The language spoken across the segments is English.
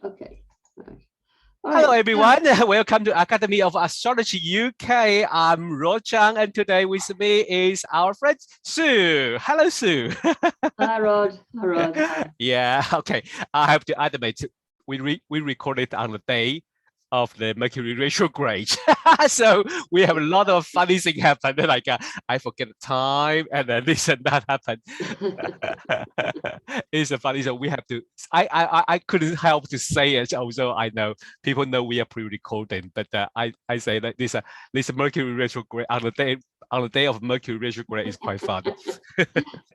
Okay. Hello, everyone. Welcome to Academy of Astrology UK. I'm Chang, and today with me is our friend Sue. Hello, Sue. Hi, Rod. Hi, Rod. Hi. Yeah. Okay. I have to admit, we recorded on the day of the Mercury retrograde, so we have a lot of funny things happen. Like I forget the time, and then this and that happened. It's a funny. So we have to. I couldn't help to say it. Also, I know people know we are pre-recording, but I say that this Mercury retrograde on the day of Mercury retrograde is quite fun.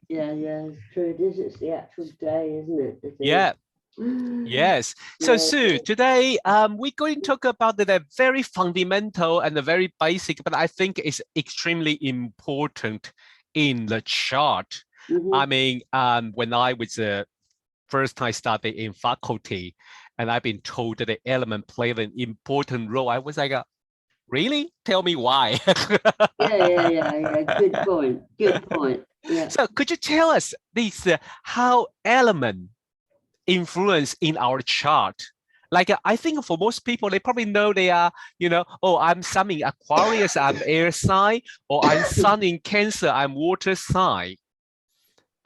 Yeah, it's true. It is. It's the actual day, isn't it? Yeah. Yes. So Yeah. Sue, today we're going to talk about the very fundamental and the very basic, but I think it's extremely important in the chart. I mean, when I was first time studying in faculty, and I've been told that the element played an important role, I was like, really? Tell me why. Yeah. Good point. Yeah. So could you tell us this how element influence in our chart? Like I think for most people, they probably know they are, oh, I'm Sun in Aquarius, I'm air sign, or I'm Sun in Cancer, I'm water sign.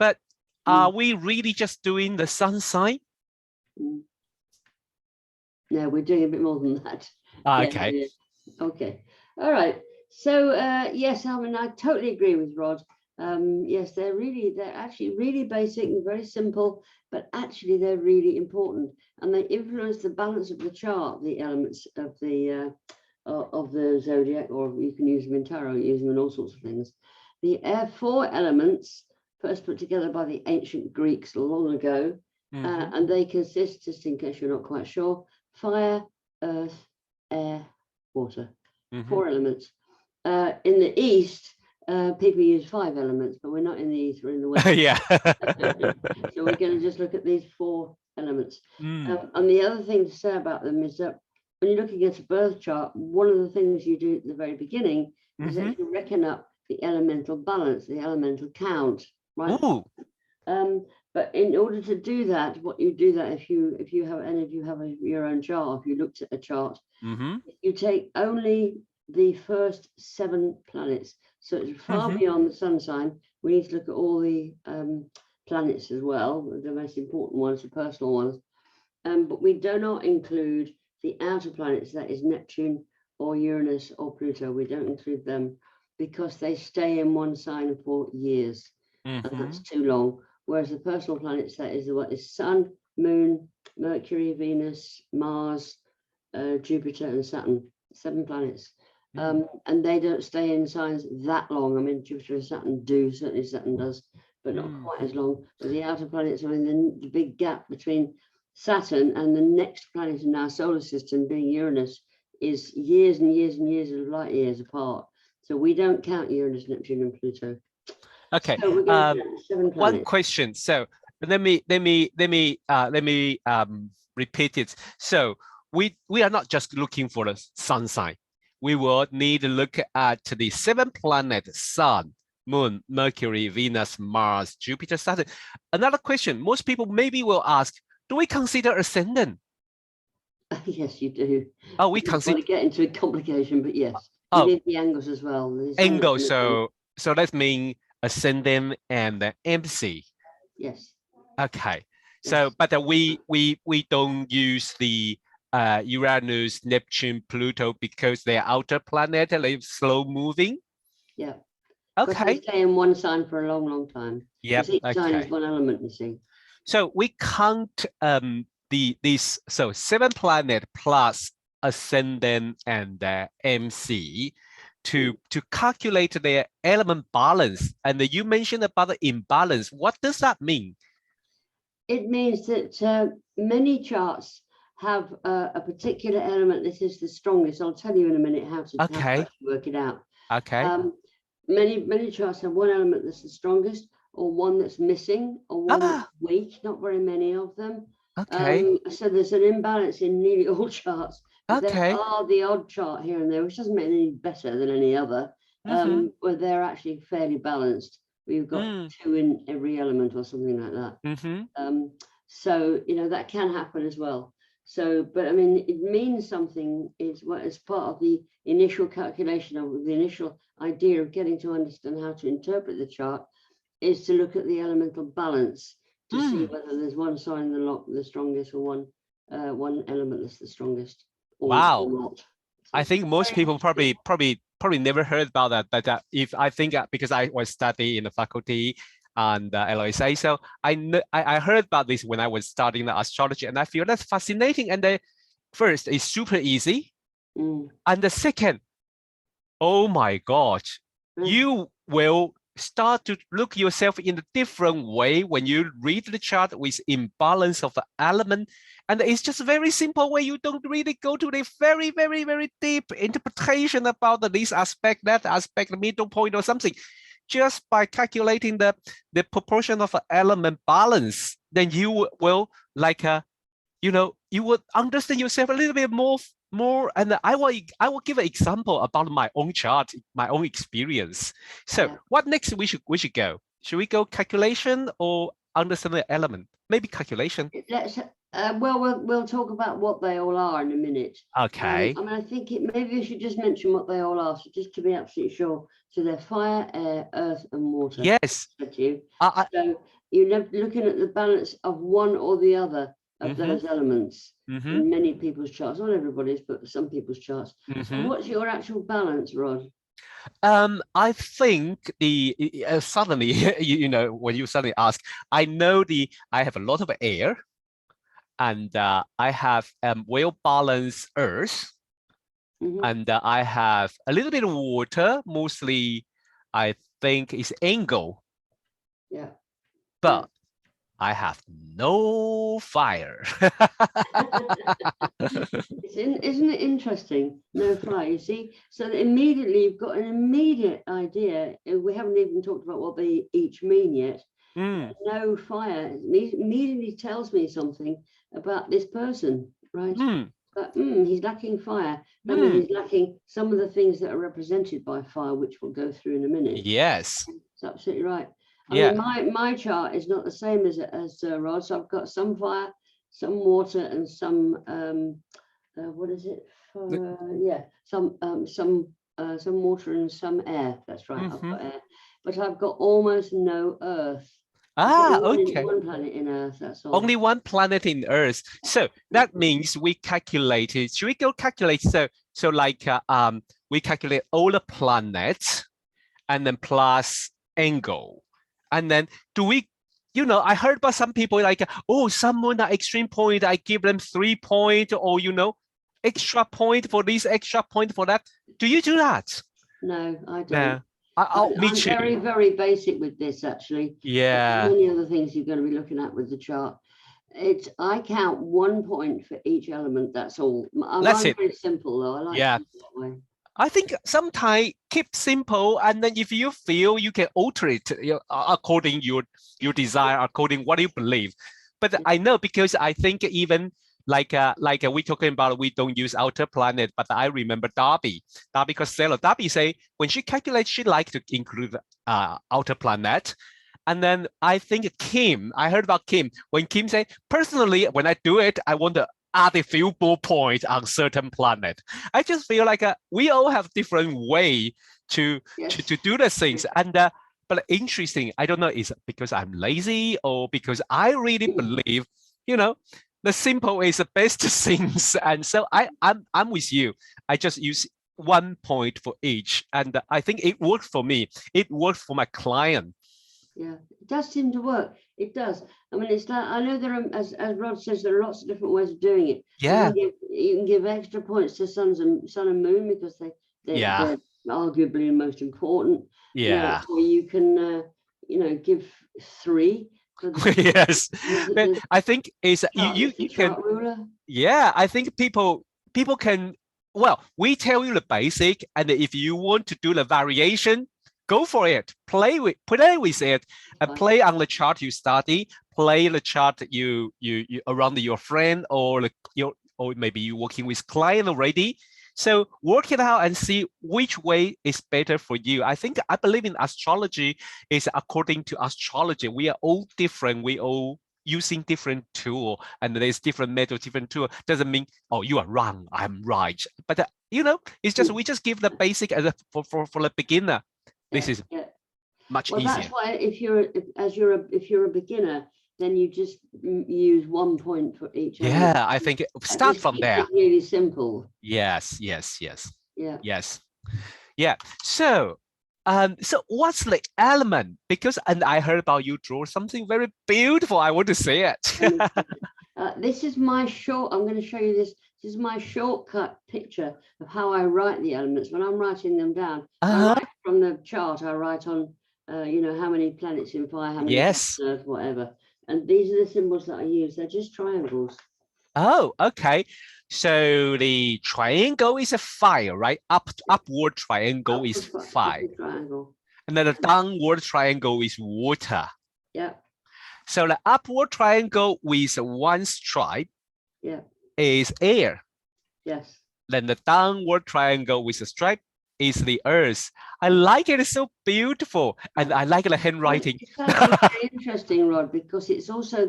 But are we really just doing the sun sign? No, we're doing a bit more than that. Okay. Yeah. Okay. All right. So yes, I mean, I totally agree with Rod. Yes, they're actually really basic and very simple, but actually they're really important, and they influence the balance of the chart, the elements of the zodiac, or you can use them in tarot, use them in all sorts of things. The 4 elements, first put together by the ancient Greeks long ago, and they consist, just in case you're not quite sure, fire, earth, air, water. 4 elements. In the East, people use 5 elements, but we're not in the East, we're in the West. Yeah. So we're going to just look at these 4 elements. And the other thing to say about them is that when you're looking at a birth chart, one of the things you do at the very beginning is that you reckon up the elemental balance, the elemental count, right? But in order to do that, what you do that if you have your own chart, if you looked at a chart, you take only the first 7 planets. So it's far beyond the sun sign. We need to look at all the planets as well, the most important ones, the personal ones. But we do not include the outer planets, that is Neptune or Uranus or Pluto. We don't include them because they stay in one sign for years, and that's too long. Whereas the personal planets, that is what is Sun, Moon, Mercury, Venus, Mars, Jupiter, and Saturn. 7 planets. And they don't stay in signs that long. I mean, Jupiter and Saturn do, certainly Saturn does, but not quite as long. But the outer planets are in the big gap between Saturn and the next planet in our solar system, being Uranus, is years and years and years of light years apart. So we don't count Uranus, Neptune, and Pluto. Okay. So we're going to 7 planets. One question. So let me repeat it. So we are not just looking for the sun sign. We will need to look at the 7 planets: Sun, Moon, Mercury, Venus, Mars, Jupiter, Saturn. Another question most people maybe will ask: do we consider ascendant? Yes, you do. Oh, we consider. Want to get into a complication, but yes, we need the angles as well. Angles. So that means ascendant and the MC. Yes. Okay. So, but we don't use the Uranus, Neptune, Pluto because they're outer planet, they're slow moving. Yeah. Okay. They stay in one sign for a long, long time. Yeah. Each sign is one element, you see. So we count these 7 planet plus ascendant and MC to calculate their element balance. And you mentioned about the imbalance. What does that mean? It means that many charts have a particular element that is the strongest. I'll tell you in a minute how to work it out. Okay. Many charts have one element that's the strongest, or one that's missing, or one that's weak. Not very many of them. Okay. So there's an imbalance in nearly all charts. There are the odd chart here and there, which doesn't make it any better than any other, where they're actually fairly balanced. We've got 2 in every element or something like that. So, that can happen as well. So, but I mean, it means something. It's what as part of the initial calculation of the initial idea of getting to understand how to interpret the chart is to look at the elemental balance to see whether there's one sign the strongest, or one element that's the strongest, or not. So I think most people probably never heard about that. But if I think because I was studying in the faculty and LSA, so I heard about this when I was studying the astrology, and I feel that's fascinating. And the first is super easy, and the second, oh my gosh, you will start to look yourself in a different way when you read the chart with imbalance of the element. And it's just a very simple way. You don't really go to the very, very, very deep interpretation about this aspect, that aspect, the middle point or something. Just by calculating the proportion of element balance, then you will you would understand yourself a little bit more. And I will give an example about my own chart, my own experience. So what next we should go? Should we go calculation or understand the element? Maybe calculation. Let's we'll talk about what they all are in a minute. Okay. I mean, I think maybe we should just mention what they all are, so just to be absolutely sure. So they're fire, air, earth, and water. Yes. So you're looking at the balance of one or the other of those elements in many people's charts, not everybody's, but some people's charts. So what's your actual balance, Rod? I think suddenly, when you suddenly ask, I know I have a lot of air, and I have well-balanced earth, and I have a little bit of water, mostly I think it's angle. Yeah. But I have no fire. Isn't it interesting? No fire, you see? So immediately you've got an immediate idea. We haven't even talked about what they each mean yet. No fire immediately tells me something about this person, right? But he's lacking fire. I mean, he's lacking some of the things that are represented by fire, which we'll go through in a minute. Yes. That's absolutely right. I mean, my chart is not the same as Rod's. So I've got some fire, some water, and some what is it? Some water and some air. That's right. I've got air, but I've got almost no earth. Okay. One planet in Earth. That's all. Only one planet in Earth. So that means we calculated. Should we go calculate? So like we calculate all the planets, and then plus angle. And then do we, I heard about some people like, oh, someone at extreme point, I give them 3 points, or, extra point for this, extra point for that. Do you do that? No, I don't. No. I'm very, very basic with this, actually. Yeah. Many other things you're going to be looking at with the chart. I count 1 point for each element. That's all. I'm very simple, though. I like to do it that way. I think sometimes keep simple, and then if you feel you can alter it according your desire, according what you believe. But I know, because I think even like we talking about, we don't use outer planet, but I remember Darby Costello. Darby say when she calculates, she like to include outer planet. And then I think I heard about Kim, when Kim say, personally, when I do it, I want to add a few more points on certain planet. I just feel like we all have different way to do the things. And but interesting, I don't know, is it because I'm lazy or because I really believe, the simple is the best things. And so I'm with you. I just use 1 point for each, and I think it worked for me. It worked for my client. Yeah, it does seem to work. It does. I mean, it's like, I know there are, as Rod says, there are lots of different ways of doing it. Yeah. You can give extra points to sun and moon, because they're arguably the most important. Yeah. Or you can, give 3. Yes, but I think is you can. Yeah, I think people can. Well, we tell you the basic, and if you want to do the variation, go for it. Play with it, and play on the chart you study. Play the chart you around your friend, or maybe you working with client already. So work it out and see which way is better for you. I believe in astrology is according to astrology. We are all different. We all using different tool and there's different metal, different tool, doesn't mean, oh, you are wrong, I'm right. But you know, it's just we just give the basic as for the beginner. This is much easier. That's why if you're a beginner, then you just use 1 point for each. Yeah, I think start from there. It's really simple. Yes. Yeah. So what's the element? Because I heard about you draw something very beautiful. I want to see it. This is my I'm going to show you this. This is my shortcut picture of how I write the elements. When I'm writing them down, I write from the chart. I write on, how many planets in fire, how many Earth, whatever. And these are the symbols that I use. They're just triangles. Oh, okay. So the triangle is a fire, right? Upward triangle is fire. Triangle. And then the downward triangle is water. Yeah. So the upward triangle with one stripe is air. Yes. Then the downward triangle with a stripe is the earth. I like it. It's so beautiful. And I like the handwriting. It's very interesting, Rod, because it's also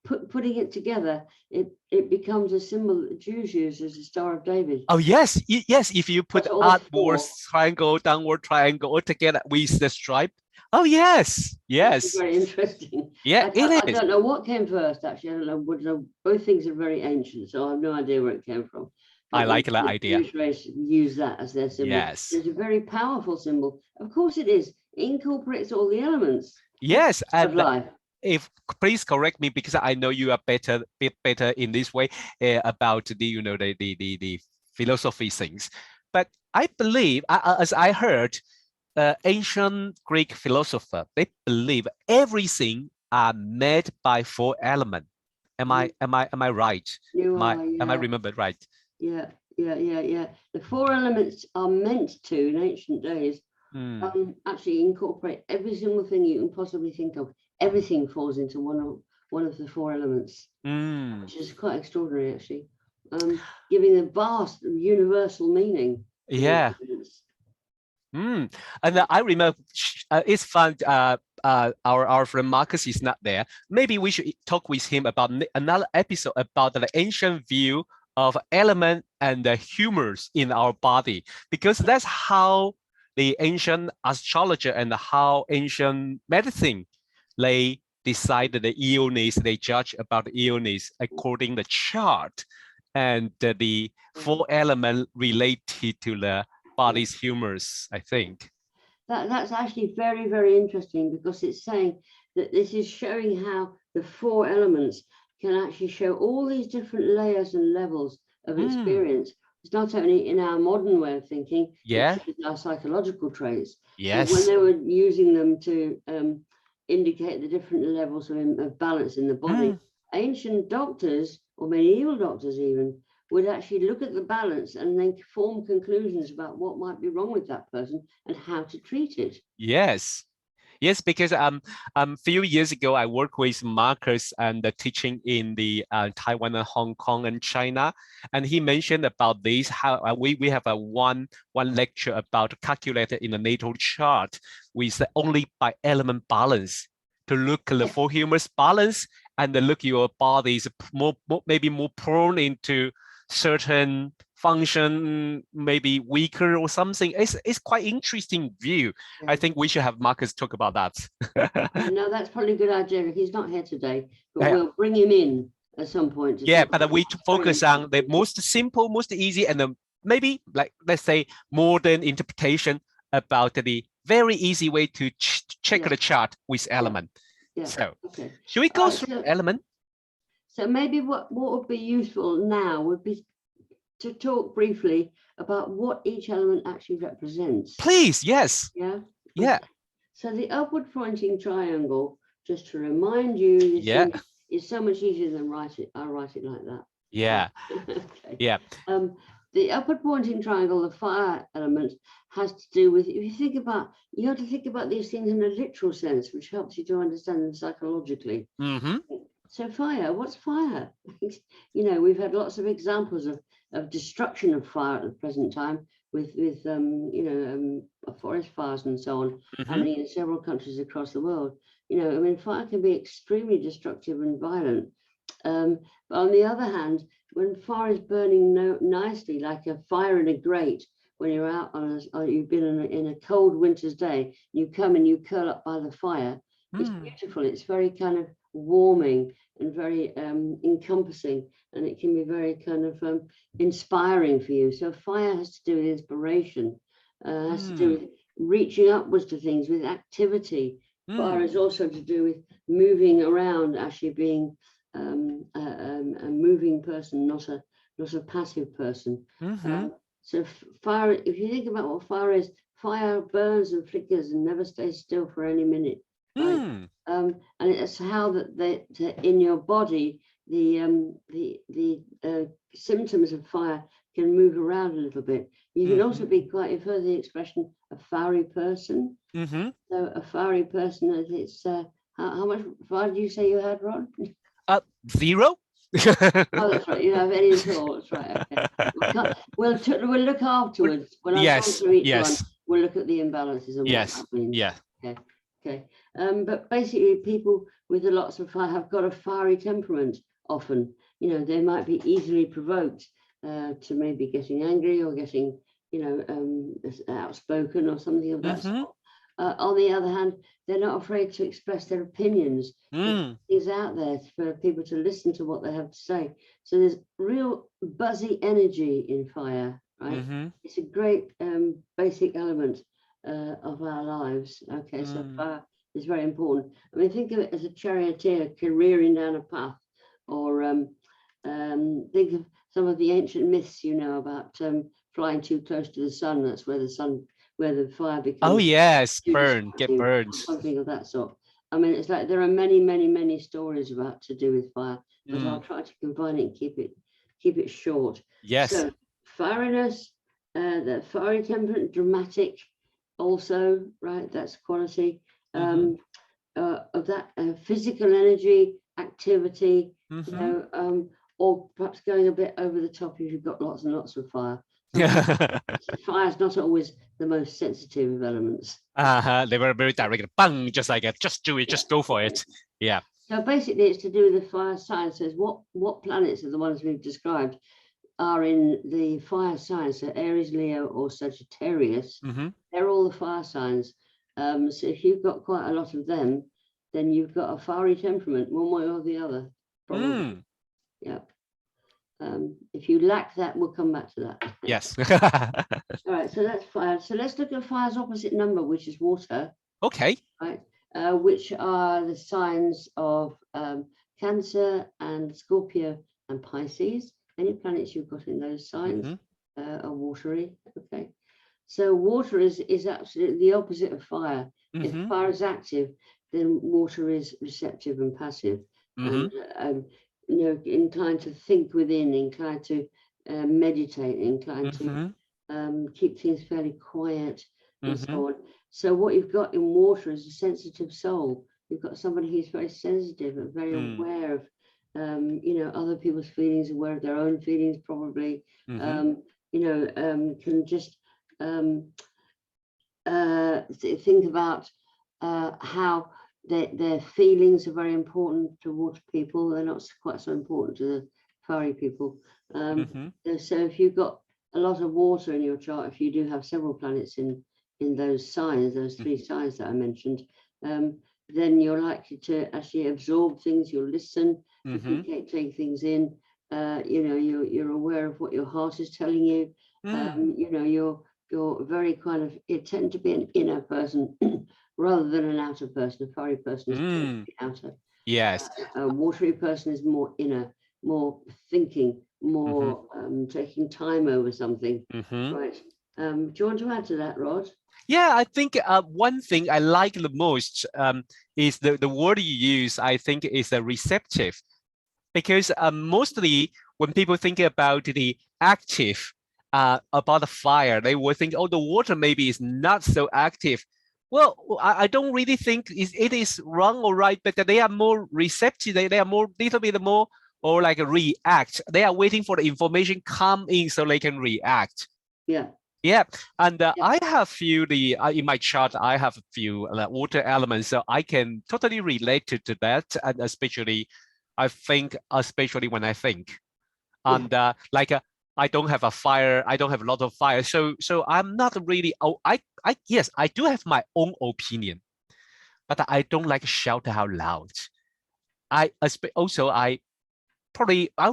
putting it together, it becomes a symbol that Jews use as the Star of David. Oh, yes. Yes. If you put upward triangle, downward triangle all together with the stripe. Oh, yes. Yes. Very interesting. Yeah, I don't know what came first, actually. I don't know. Both things are very ancient, so I have no idea where it came from. I like that idea. Jewish race use that as their symbol. Yes. It's a very powerful symbol. Of course it is. It incorporates all the elements. Yes. Of life. Please correct me, because I know you are bit better in this way about the philosophy things. But I believe, as I heard, ancient Greek philosopher, they believe everything are made by 4 elements. Am I right? Am I remembered right? Yeah. The 4 elements are meant to, in ancient days, actually incorporate every single thing you can possibly think of. Everything falls into one of the 4 elements, which is quite extraordinary, actually, giving a vast universal meaning. Yeah. And I remember it's fun. Our friend Marcus is not there. Maybe we should talk with him about another episode about the ancient view of element and the humors in our body, because that's how the ancient astrologer and how ancient medicine, they decide the illness, they judge about the illness according to the chart and the 4 elements related to the body's humors, I think. That's actually very, very interesting, because it's saying that this is showing how the 4 elements can actually show all these different layers and levels of experience. It's not only in our modern way of thinking, it's our psychological traits. Yes. But when they were using them to indicate the different levels of balance in the body, ancient doctors, or medieval doctors even, would actually look at the balance and then form conclusions about what might be wrong with that person and how to treat it. Yes. Yes, because few years ago I worked with Marcus and teaching in the Taiwan and Hong Kong and China, and he mentioned about this, how we have a one lecture about calculator in the natal chart with only by element balance to look at the 4 humors balance and look your body is maybe more prone into certain function, maybe weaker or something. It's quite interesting view. I think we should have Marcus talk about that. No, that's probably a good idea. He's not here today, but we'll bring him in at some point. But we focus on the most simple, most easy, and maybe like, let's say, modern interpretation about the very easy way to check the chart with element. So should we go through element? So maybe what would be useful now would be to talk briefly about what each element actually represents. Please, yes. Yeah? Yeah. Okay. So the upward pointing triangle, just to remind you, is so much easier than I'll write it like that. Yeah. Okay. Yeah. The upward pointing triangle, the fire element, has to do with, if you think about, you have to think about these things in a literal sense, which helps you to understand them psychologically. So fire, what's fire? We've had lots of examples of destruction of fire at the present time with forest fires and so on, happening in several countries across the world. You know, I mean, fire can be extremely destructive and violent. But on the other hand, when fire is burning nicely, like a fire in a grate, when you're out on you've been in a cold winter's day, you come and you curl up by the fire. It's beautiful. It's very kind of warming and very encompassing, and it can be very kind of inspiring for you. So fire has to do with inspiration, has to do with reaching upwards to things, with activity. Fire is also to do with moving around, actually being a moving person, not a passive person. So fire, if you think about what fire is, fire burns and flickers and never stays still for any minute. Right? And it's how that in your body, the symptoms of fire can move around a little bit. You can also be quite, you've heard the expression, a fiery person. So a fiery person, it's how much fire do you say you had, Rod? 0. Oh, that's right. You have any at all. That's right. Okay. We'll look afterwards when I've gone through each one. We'll look at the imbalances and what that means. Yeah. Okay. But basically, people with lots of fire have got a fiery temperament. Often, you know, they might be easily provoked to maybe getting angry or getting, you know, outspoken or something of that sort. On the other hand, they're not afraid to express their opinions. Things out there for people to listen to what they have to say. So there's real buzzy energy in fire, right? It's a great basic element of our lives. Okay, so fire is very important. I mean, think of it as a charioteer careering down a path, or think of some of the ancient myths, you know, about flying too close to the sun. That's where the fire becomes. Oh yes, get burned. Something of that sort. I mean, it's like there are many stories about to do with fire, but I'll try to combine it and keep it short. Yes. So fieriness, the fiery temperament, dramatic, also, right? That's quality of that physical energy, activity, you know, or perhaps going a bit over the top if you've got lots and lots of fire. Fire is not always the most sensitive of elements. They were very direct. Bang, just like it. Just do it. Just go for it. Yeah. So basically, it's to do with the fire signs. So what planets are the ones we've described are in the fire signs? So Aries, Leo, or Sagittarius. They're all the fire signs. So if you've got quite a lot of them, then you've got a fiery temperament, one way or the other. Probably. Yeah. If you lack that, we'll come back to that. Yes. All right, so that's fire. So let's look at fire's opposite number, which is water. Okay. Right, which are the signs of Cancer and Scorpio and Pisces. Any planets you've got in those signs are watery. Okay. So water is absolutely the opposite of fire. If fire is active, then water is receptive and passive. And you know, inclined to think within, inclined to meditate, inclined to keep things fairly quiet and so on. So what you've got in water is a sensitive soul. You've got somebody who's very sensitive and very aware of, you know, other people's feelings, aware of their own feelings, probably, you know, can just think about how their feelings are very important to water people. They're not quite so important to the fiery people. So if you've got a lot of water in your chart, if you do have several planets in those signs, those 3 signs that I mentioned, then you're likely to actually absorb things. You'll listen, you take things in. You know, you're aware of what your heart is telling you. You know, you're very kind of, you tend to be an inner person rather than an outer person. A fiery person is outer. Yes. A watery person is more inner, more thinking, more taking time over something. Right. Do you want to add to that, Rod? Yeah, I think one thing I like the most is the word you use, I think, is receptive. Because mostly when people think about the active, about the fire, they will think, oh, the water maybe is not so active. Well, I don't really think it is wrong or right, but they are more receptive. They are more, little bit more, or like react. They are waiting for the information come in so they can react. Yeah. Yeah, and I have few in my chart. I have a few water elements, so I can totally relate to that, and especially, I think, especially when I think, and like I don't have a fire. I don't have a lot of fire, so I'm not really. Oh, yes, I do have my own opinion, but I don't like shout out loud. I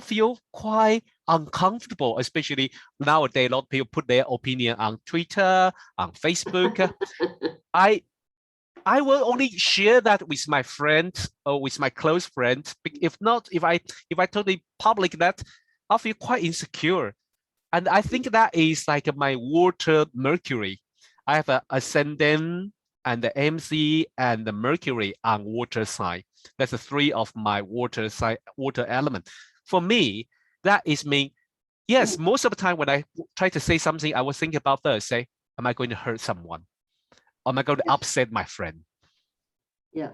feel quite uncomfortable, especially nowadays. A lot of people put their opinion on Twitter, on Facebook. I will only share that with my friends or with my close friends. If not, if I totally public that, I feel quite insecure. And I think that is like my water Mercury. I have an ascendant and the MC and the Mercury on water side. That's the three of my water element. For me, that is mean, yes, most of the time when I try to say something, I was thinking about first, say, am I going to hurt someone? Am I going to upset my friend? Yeah.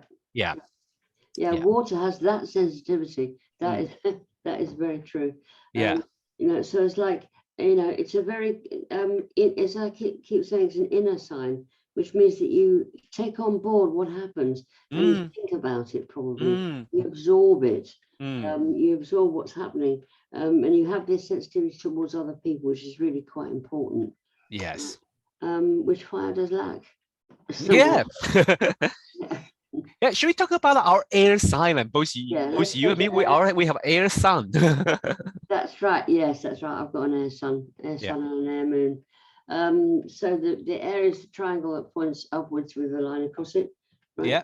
Water has that sensitivity. That is very true. Yeah. So it's like, it's a very it's I keep saying, it's an inner sign, which means that you take on board what happens and you think about it. Probably you absorb it. You absorb what's happening, and you have this sensitivity towards other people, which is really quite important. Yes. Which fire does lack. Yeah. Yeah, should we talk about our air sign? Both you and me, we have air sun. That's right. Yes, that's right. I've got an air sun and an air moon. So the air is the triangle that points upwards with a line across it. Right? Yeah.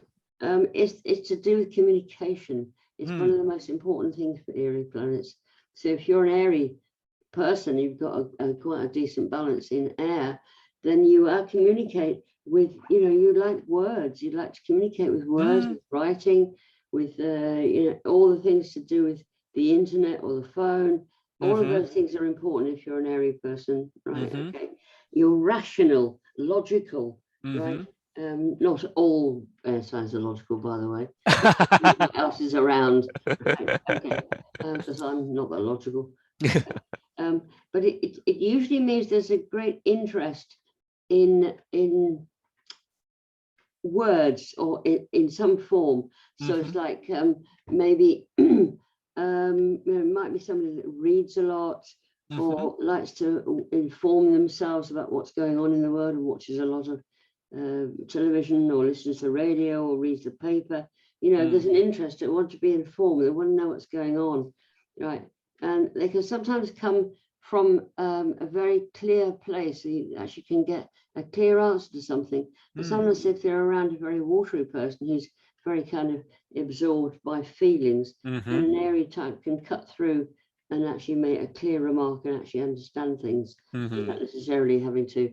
It's to do with communication. It's one of the most important things for airy planets. So if you're an airy person, you've got quite a decent balance in air, then you communicate with, you like words. You'd like to communicate with words, with writing, with all the things to do with the internet or the phone. All of those things are important if you're an airy person, right? Okay. You're rational, logical, right? Not all air signs are logical, by the way. What else is around? Right? Okay, because I'm not that logical. Okay. But it usually means there's a great interest in words or in some form. So it's like maybe it might be somebody that reads a lot or likes to inform themselves about what's going on in the world and watches a lot of television or listens to radio or reads the paper. There's an interest. They want to be informed. They want to know what's going on, right? And they can sometimes come from a very clear place. So you actually can get a clear answer to something. But sometimes if they're around a very watery person who's very kind of absorbed by feelings, then an airy type can cut through and actually make a clear remark and actually understand things without necessarily having to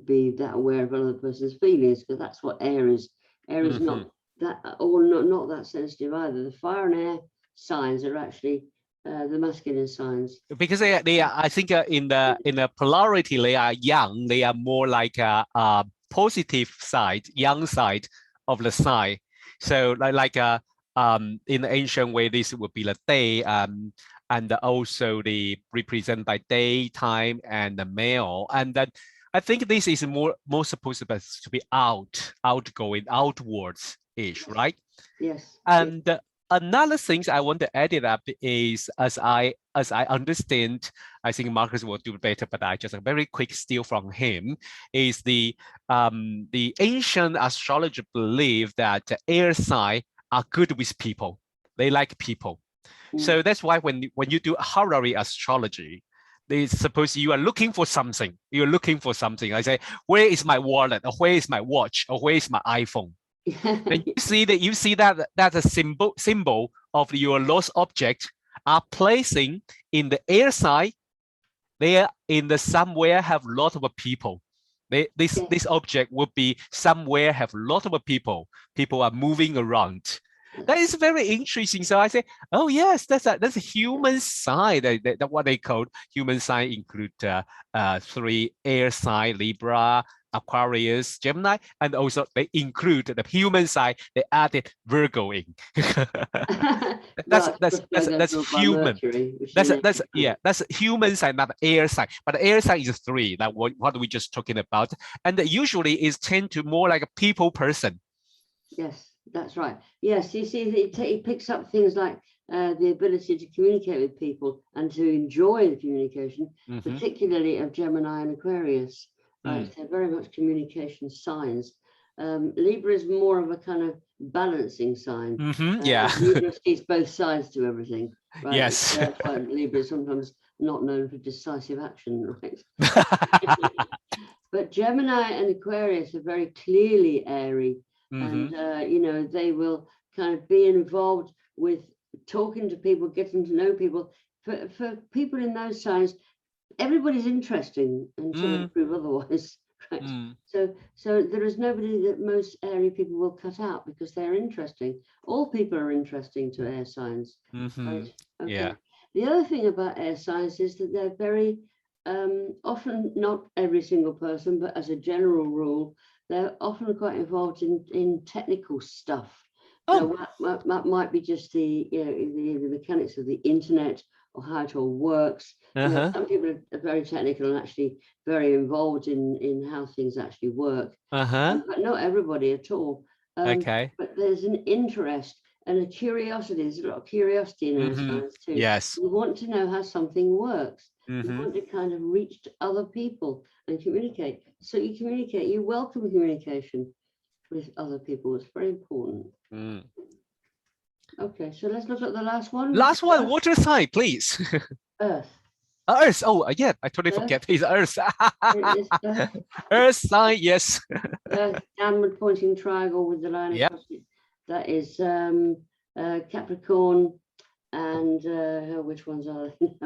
be that aware of another person's feelings, because that's what air is. Air is not that, or not that sensitive either. The fire and air signs are actually the masculine signs, because they are, I think in the polarity they are yang. They are more like a positive side, yang side of the sign. So like in the ancient way, this would be the day, and also the represent by daytime and the male, and then I think this is more supposed to be outgoing, outwards ish, right? Yes. And another thing I want to add it up is, as I understand, I think Marcus will do better, but I just a very quick steal from him, is the ancient astrologer believe that air sign are good with people. They like people. So that's why when you do horary astrology, they suppose you are looking for something. You're looking for something. I say, where is my wallet? Or where is my watch? Or where is my iPhone? And you see that that's a symbol of your lost object are placing in the air side. They are in the somewhere have a lot of people. This object would be somewhere have a lot of people. People are moving around. That is very interesting. So I say, oh yes, that's a human sign. That what they call human sign include 3 air sign: Libra, Aquarius, Gemini, and also they include the human side. They added Virgo in. that's human. That's human side, not air side. But the air side is 3. Like what we just talking about, and usually is tend to more like a people person. Yes, that's right. Yes, you see, it picks up things like the ability to communicate with people and to enjoy the communication, particularly of Gemini and Aquarius. Right, they're very much communication signs. Libra is more of a kind of balancing sign. Libra sees both sides to everything. Right? Yes. That's why Libra is sometimes not known for decisive action. Right. But Gemini and Aquarius are very clearly airy, and you know, they will kind of be involved with talking to people, getting to know people. For people in those signs, everybody's interesting until they prove otherwise, right? So there is nobody that most airy people will cut out because they're interesting. All people are interesting to air signs, right? Okay. Yeah. The other thing about air signs is that they're very often, not every single person, but as a general rule, they're often quite involved in technical stuff. So that might be just the mechanics of the internet or how it all works. You know, some people are very technical and actually very involved in how things actually work, but not everybody at all. But there's an interest and a curiosity. There's a lot of curiosity in our science too. Yes. You want to know how something works. You want to kind of reach to other people and communicate. So you communicate, you welcome communication with other people. It's very important. Okay, so let's look at the last one. Last one, water sign, please. Earth. Earth. Oh, yeah, I totally forget. It's Earth. Earth sign, yes. Earth, downward pointing triangle with the line across it. That is Capricorn and which ones are they?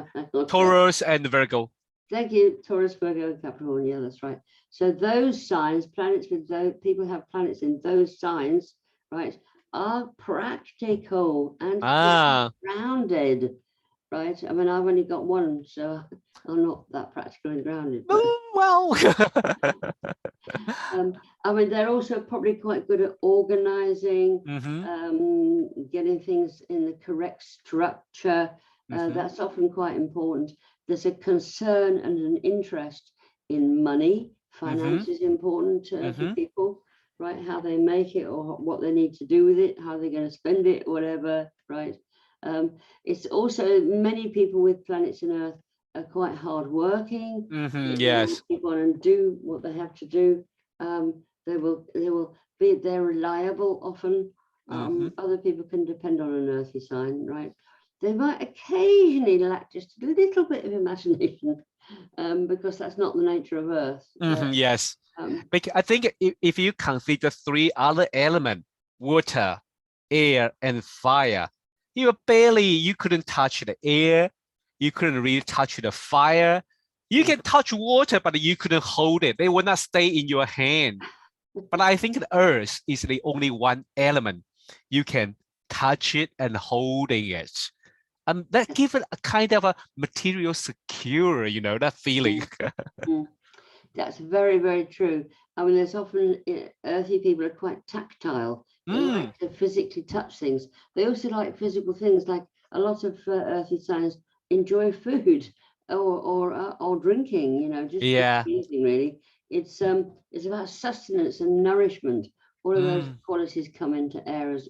Taurus and Virgo. Thank you, Taurus, Virgo, and Capricorn. Yeah, that's right. So those signs, planets with those, people have planets in those signs, right, are practical and grounded, right? I mean, I've only got one, so I'm not that practical and grounded. But, well, I mean, they're also probably quite good at organizing, getting things in the correct structure. That's often quite important. There's a concern and an interest in money. Finance is important to people, right? How they make it or what they need to do with it, how they're going to spend it, whatever, right? It's also many people with planets in Earth are quite hardworking. Yes. Keep on and do what they have to do. They're reliable often. Other people can depend on an earthy sign, right? They might occasionally lack just a little bit of imagination, because that's not the nature of Earth. Yes. Because I think if you consider 3 other elements, water, air, and fire, you couldn't touch the air, you couldn't really touch the fire. You can touch water, but you couldn't hold it. They will not stay in your hand. But I think the Earth is the only one element you can touch it and holding it. That gives it a kind of a material secure, you know, that feeling. That's very, very true. I mean, there's often earthy people are quite tactile. They like to physically touch things. They also like physical things, like a lot of earthy signs enjoy food or drinking, you know, just eating, really. It's about sustenance and nourishment. All of those qualities come into Earth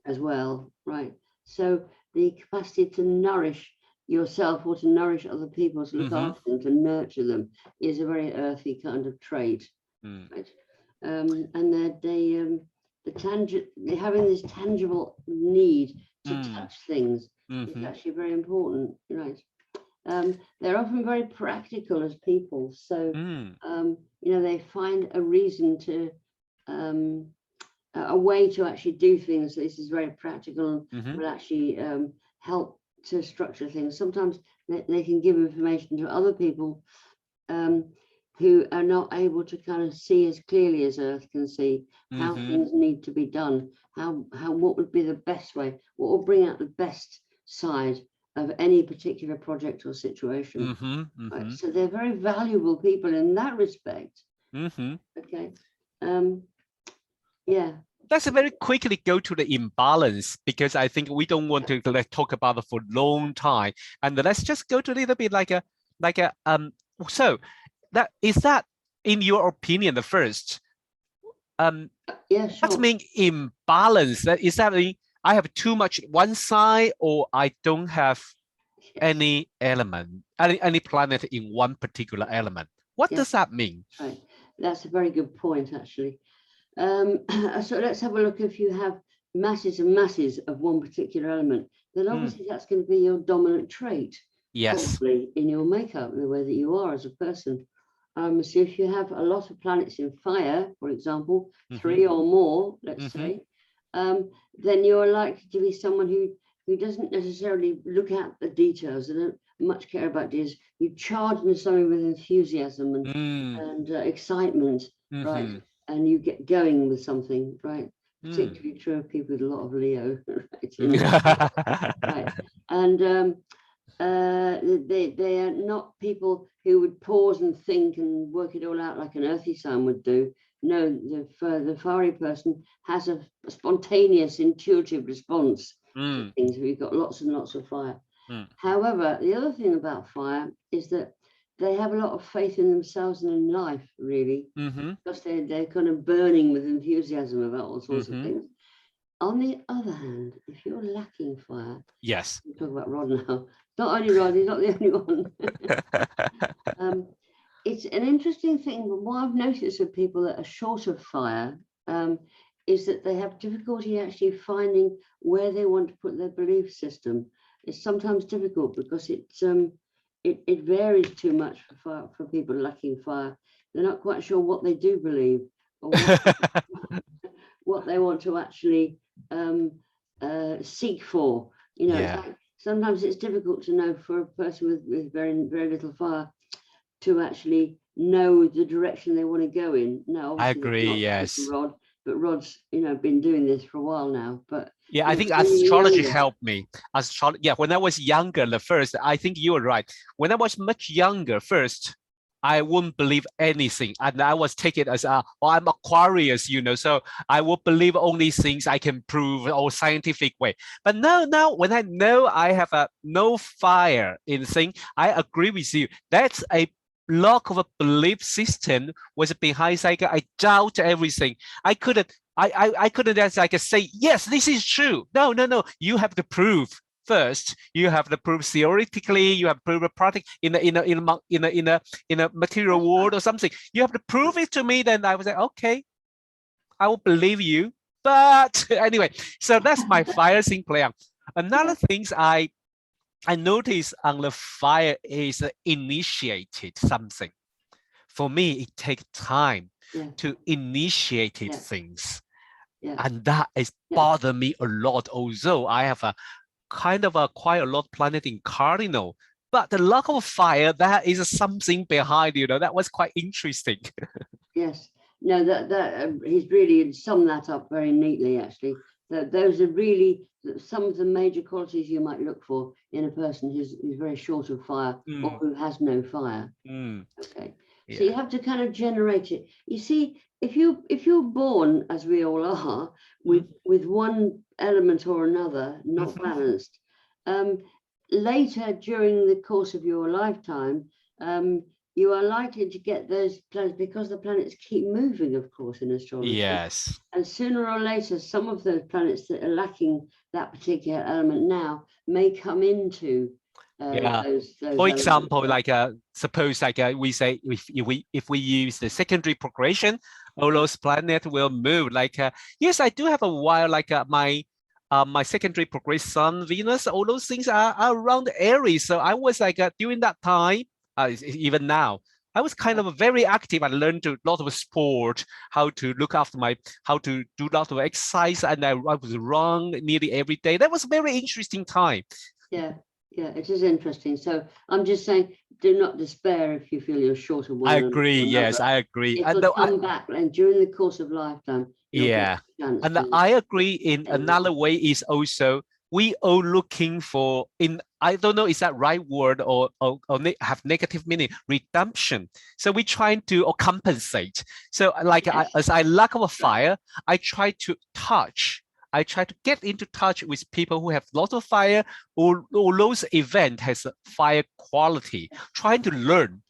as well, right? So the capacity to nourish yourself or to nourish other people, to look after them, to nurture them, is a very earthy kind of trait, right? And having this tangible need to touch things is actually very important, right? They're often very practical as people, so you know, they find a reason to a way to actually do things. This is very practical and will actually help to structure things. Sometimes they can give information to other people who are not able to kind of see as clearly as Earth can see how things need to be done, what would be the best way, what will bring out the best side of any particular project or situation. Right? So they're very valuable people in that respect, Okay. Yeah. Let's very quickly go to the imbalance, because I think we don't want to talk about it for a long time. And let's just go to a little bit so that is that, in your opinion, the first, yeah, sure. That means imbalance. Is that mean I have too much one side, or I don't have any element, any planet in one particular element? What does that mean? Right. That's a very good point, actually. So let's have a look. If you have masses and masses of one particular element, then obviously that's going to be your dominant trait. Yes. Probably in your makeup, the way that you are as a person. So if you have a lot of planets in fire, for example, 3 or more, let's say, then you're likely to be someone who doesn't necessarily look at the details. They don't much care about this. You charge into something with enthusiasm and excitement, right? And you get going with something, right? Particularly true of people with a lot of Leo, right? Right. And they are not people who would pause and think and work it all out like an earthy sign would do. No, the fiery person has a spontaneous, intuitive response to things. We've got lots and lots of fire. However, the other thing about fire is that they have a lot of faith in themselves and in life, really, because they're kind of burning with enthusiasm about all sorts of things. On the other hand, if you're lacking fire, yes, we talk about Rod now. Not only Rod, he's not the only one. It's an interesting thing, but what I've noticed with people that are short of fire is that they have difficulty actually finding where they want to put their belief system. It's sometimes difficult because it varies too much for people lacking fire. They're not quite sure what they do believe or what they want to actually seek for. You know, it's like, sometimes it's difficult to know for a person with very, very little fire to actually know the direction they want to go in. No, I agree. Yes, Rod, but Rod's been doing this for a while now. But yeah, I think astrology helped me. When I was younger, I think you were right. When I was much younger, first, I wouldn't believe anything, and I was taken as I'm Aquarius, so I will believe only things I can prove or scientific way. But now when I know I have no fire in thing, I agree with you. That's a lack of a belief system was behind. I doubt everything. I couldn't just say yes, this is true. No. You have to prove. First, you have to prove theoretically. You have to prove a product in a material world or something. You have to prove it to me. Then I was like, okay, I will believe you. But anyway, so that's my fire thing play out. Another things I noticed on the fire is initiated something. For me, it takes time to initiate things, and that is bother me a lot. Although I have quite a lot of planet in cardinal, but the lack of fire, that is something behind, that was quite interesting. Yes, no, that he's really summed that up very neatly, actually. Those are really some of the major qualities you might look for in a person who's very short of fire or who has no fire. Okay, so you have to kind of generate it. You see, if you're born, as we all are, with one element or another not balanced, later during the course of your lifetime, you are likely to get those planets, because the planets keep moving, of course, in astrology. Yes. And sooner or later, some of those planets that are lacking that particular element now may come into those For example, suppose we say if we use the secondary progression, all those planets will move. Yes, I do have a while my secondary progress Sun, Venus, all those things are around Aries. So I was during that time, even now, I was kind of very active. I learned a lot of sport, how to look after how to do a lot of exercise, and I was run nearly every day. That was a very interesting time. Yeah, it is interesting. So I'm just saying, do not despair if you feel you're short of one. I agree. Yes, I agree. It will come back, and during the course of lifetime. And I agree in another way is also we all looking for, I don't know, is that right word or have negative meaning, redemption. So we trying to or compensate. So like as I lack of a fire, I try to get into touch with people who have lots of fire, or those event has a fire quality, trying to learn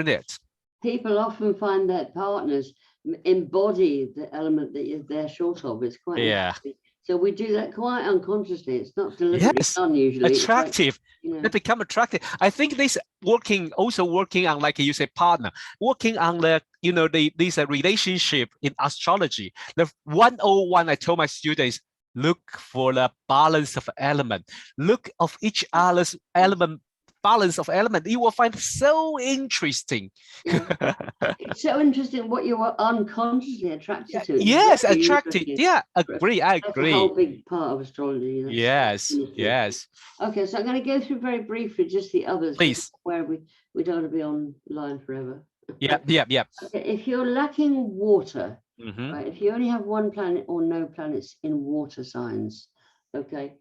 it. People often find that partners embody the element that they're short of. It's quite interesting. So we do that quite unconsciously. It's not deliberately done usually. Attractive. They become attractive. I think this also working on, like you say, partner, working on the, this relationship in astrology. The 101 I told my students, look for the balance of element. Look of each other's element, balance of element. You will find so interesting. It's so interesting what you were unconsciously attracted to. Yes, attracted. Yeah, agree. I agree. That's a whole big part of astrology. Yes. Okay, so I'm going to go through very briefly just the others. Please. Where we don't want to be online forever. Yeah. Okay, if you're lacking water, right, if you only have one planet or no planets in water signs, okay,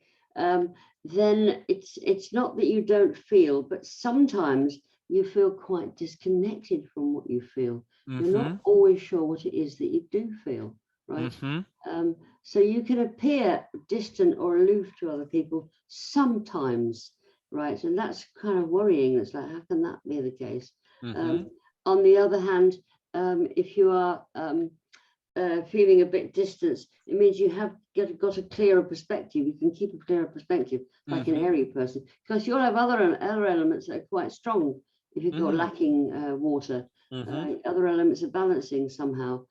then it's not that you don't feel, but sometimes you feel quite disconnected from what you feel. You're not always sure what it is that you do feel, right? So you can appear distant or aloof to other people sometimes, right? And that's kind of worrying. It's like, how can that be the case? On the other hand, if you are feeling a bit distant, it means you have got a clearer perspective. You can keep a clearer perspective, like an airy person, because you'll have other elements that are quite strong. If you've got lacking water, other elements are balancing somehow.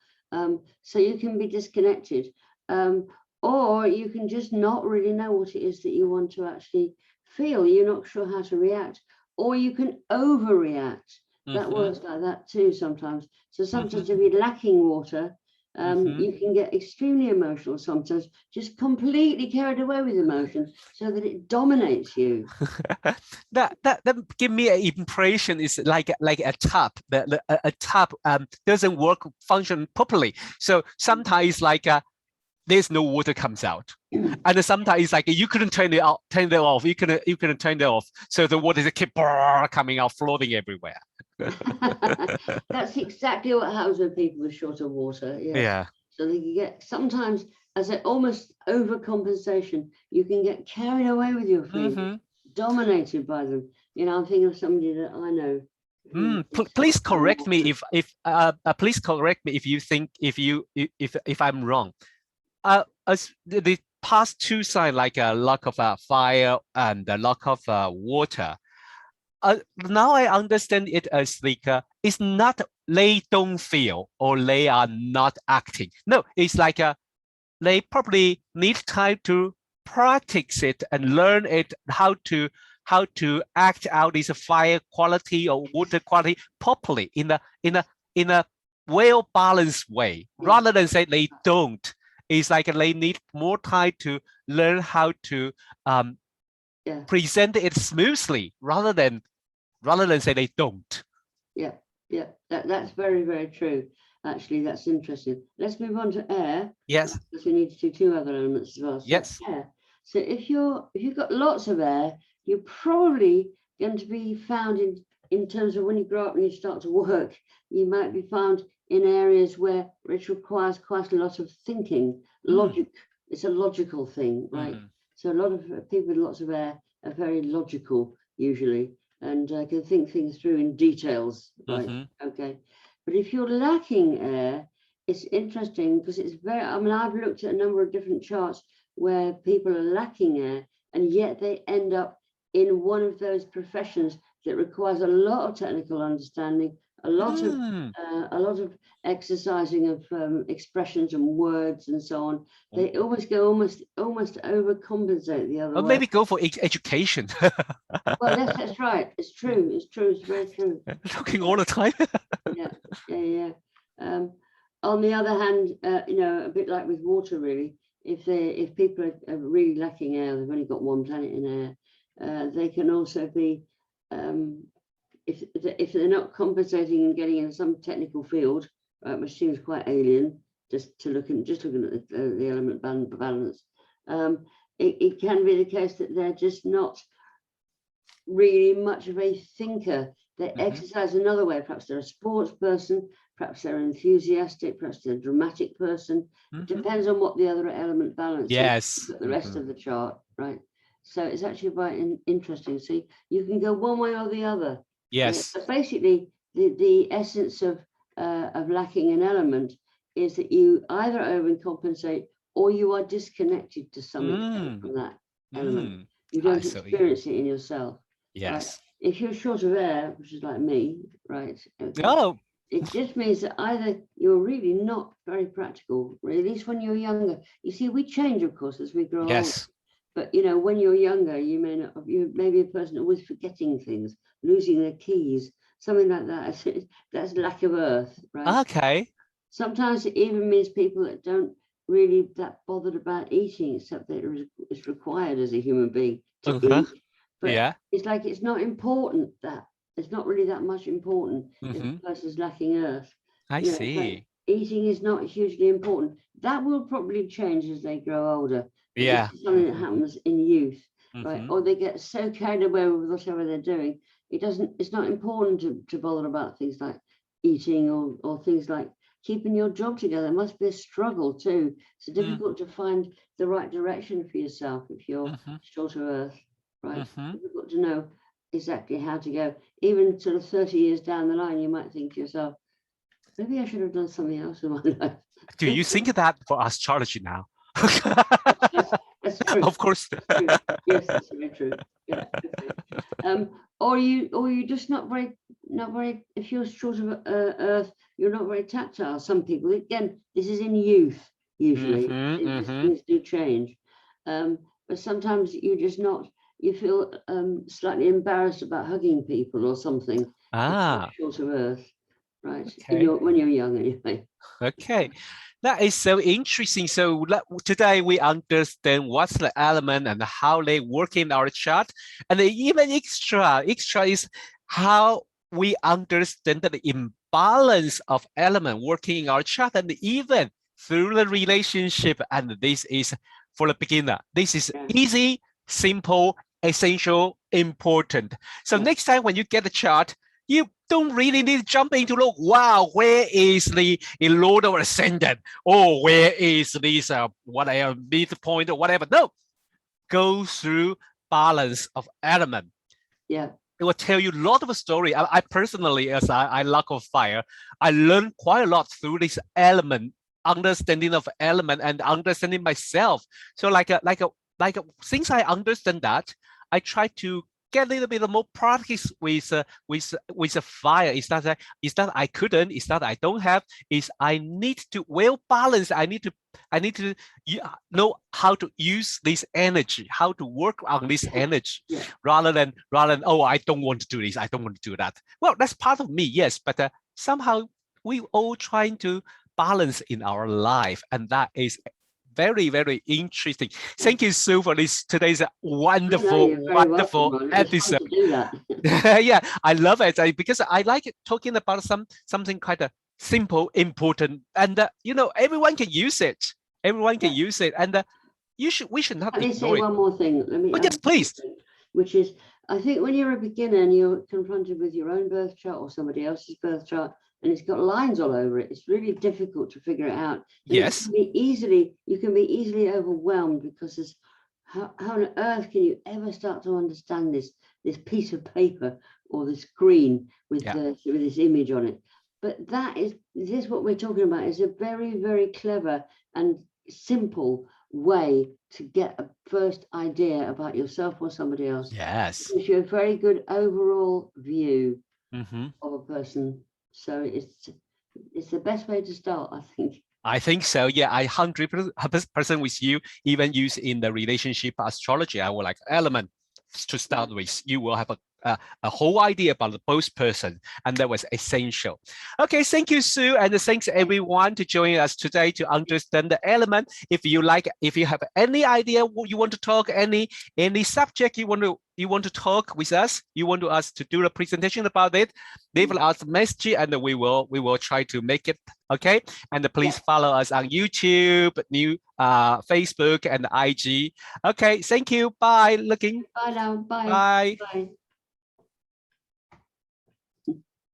So you can be disconnected, or you can just not really know what it is that you want to actually feel. You're not sure how to react, or you can overreact. That works like that too sometimes. So sometimes if you're lacking water, you can get extremely emotional sometimes, just completely carried away with emotion so that it dominates you. that give me an impression is like a tap. A tap doesn't function properly. So sometimes like there's no water comes out, and sometimes it's like you couldn't turn it off. You couldn't turn it off. So the water is keep coming out, floating everywhere. That's exactly what happens when people are short of water. Yeah. So they can get, sometimes as an almost overcompensation, you can get carried away with your feelings, dominated by them. I'm thinking of somebody that I know. Please correct me please correct me if you think if I'm wrong. As the past two signs, like a lack of fire and a lack of water. Now I understand it as like it's not they don't feel or they are not acting. No, it's like they probably need time to practice it and learn it how to act out this fire quality or water quality properly in a well balanced way, rather than say they don't. It's like they need more time to learn how to present it smoothly, rather than say they don't. That's very, very true. Actually, that's interesting. Let's move on to air. Yes, because we need to do two other elements as well. So yes. Air. So if you've got lots of air, you're probably going to be found in terms of when you grow up and you start to work, you might be found in areas where it requires quite a lot of thinking, logic. It's a logical thing, right? So a lot of people with lots of air are very logical usually, and can think things through in details, right? Okay. But if you're lacking air, it's interesting because it's very, I've looked at a number of different charts where people are lacking air, and yet they end up in one of those professions that requires a lot of technical understanding, a lot of exercising of expressions and words and so on. They always go almost overcompensate the other way. Or maybe go for education. Well, that's right. It's true. It's very true. Looking all the time. Yeah. On the other hand, a bit like with water, really, if people are really lacking air, they've only got one planet in air, they can also be, if they're not compensating and getting in some technical field, which seems quite alien, just looking at the element balance, it can be the case that they're just not really much of a thinker. They exercise another way. Perhaps they're a sports person, perhaps they're enthusiastic, perhaps they're a dramatic person. It depends on what the other element balance is, the rest of the chart, right? So it's actually quite interesting. So you can go one way or the other. Yes. But basically, the essence of lacking an element is that you either overcompensate or you are disconnected to some extent from that element. You don't experience it in yourself. Yes. Right? If you're short of air, which is like me, right? Okay, oh. It just means that either you're really not very practical, or at least when you're younger. You see, we change, of course, as we grow older. But you know, when you're younger, you may be a person always forgetting things, losing their keys, something like that. That's lack of earth, right? Okay. Sometimes it even means people that don't really that bothered about eating, except that it's required as a human being to eat. But it's like it's not important that it's not really that much important if the person's lacking earth. I see. Like eating is not hugely important. That will probably change as they grow older. Yeah. This is something that happens in youth, right? Or they get so carried away with whatever they're doing. It's not important to bother about things like eating or things like keeping your job together. It must be a struggle too. It's difficult to find the right direction for yourself if you're short of earth, right? Difficult to know exactly how to go. Even sort of 30 years down the line, you might think to yourself, maybe I should have done something else in my life. Do you think of that for astrology now? That's true. Of course. That's true. Yes, that's very true. Yeah. Okay. Or you just not very. If you're short of earth, you're not very tactile. Some people, again, this is in youth usually. Things do change, but sometimes you're just not. You feel slightly embarrassed about hugging people or something. Short of earth, right? Okay. When you're young, anyway. Okay. That is so interesting. So today we understand what's the element and how they work in our chart. And even extra is how we understand the imbalance of element working in our chart, and even through the relationship. And this is for the beginner. This is easy, simple, essential, important. So next time when you get the chart, you don't really need to jump into look, wow, where is the Lord of Ascendant? Or where is this whatever midpoint or whatever? No, go through balance of element. Yeah. It will tell you a lot of a story. I personally, as I lack of fire, I learned quite a lot through this element, understanding of element and understanding myself. So since I understand that, I try to get a little bit more practice with a fire. It's not that I couldn't, it's not that I don't have, is I need to well balance. I need to know how to use this energy, how to work on this energy, rather than oh, I don't want to do this, I don't want to do that. Well, that's part of me, yes, but somehow we all trying to balance in our life, and that is very, very interesting. Thank you, Sue, for this today's wonderful episode. Yeah, I love it because I like talking about something quite simple, important, and everyone can use it. Everyone can use it, and we should not ignore it. Let me say one more thing. Yes, please. Which is, I think when you're a beginner and you're confronted with your own birth chart or somebody else's birth chart, and it's got lines all over it, it's really difficult to figure it out. Yes. You can be easily overwhelmed because there's how on earth can you ever start to understand this piece of paper or the screen with this image on it? But this what we're talking about is a very, very clever and simple way to get a first idea about yourself or somebody else. Yes. It gives you a very good overall view of a person. So it's the best way to start, I think. I think so. Yeah, I 100% with you. Even use in the relationship astrology, I would like element to start with. You will have a a whole idea about both person, and that was essential. Okay, thank you, Sue, and thanks everyone to join us today to understand the element. If you have any idea what you want to talk, any subject you want to talk with us, you want us to do a presentation about it, leave us a message and we will try to make it. Okay, and please follow us on YouTube, Facebook, and IG. Okay, thank you. Bye. Bye now. Bye. Bye. Bye.